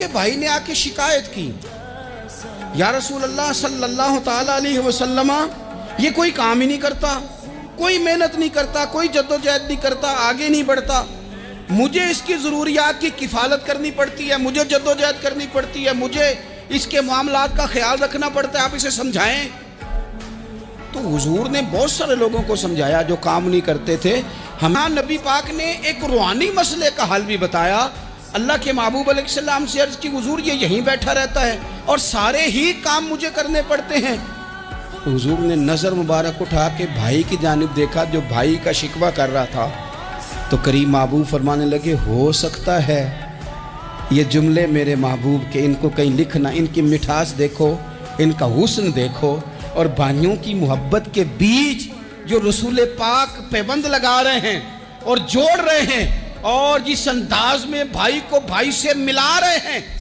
کہ بھائی نے آکے شکایت کی، یا رسول اللہ صلی اللہ تعالیٰ علیہ وسلم، یہ کوئی کام ہی نہیں کرتا، کوئی محنت نہیں کرتا، کوئی جدوجہد نہیں کرتا، آگے نہیں بڑھتا، مجھے اس کی ضروریات کی کفالت کرنی پڑتی ہے، مجھے جدوجہد کرنی پڑتی ہے، مجھے اس کے معاملات کا خیال رکھنا پڑتا ہے، آپ اسے سمجھائیں۔ تو حضور نے بہت سارے لوگوں کو سمجھایا جو کام نہیں کرتے تھے۔ ہمارا نبی پاک نے ایک روحانی مسئلے کا حل بھی بتایا۔ اللہ کے محبوب علیہ السلام سے عرض کی، حضور یہ یہیں بیٹھا رہتا ہے اور سارے ہی کام مجھے کرنے پڑتے ہیں۔ حضور نے نظر مبارک اٹھا کے بھائی کی جانب دیکھا جو بھائی کا شکوہ کر رہا تھا، تو کریم محبوب فرمانے لگے، ہو سکتا ہے یہ جملے میرے محبوب کے، ان کو کہیں لکھنا، ان کی مٹھاس دیکھو، ان کا حسن دیکھو، اور بھائیوں کی محبت کے بیچ جو رسول پاک پیوند لگا رہے ہیں اور جوڑ رہے ہیں، اور جس انداز میں بھائی کو بھائی سے ملا رہے ہیں۔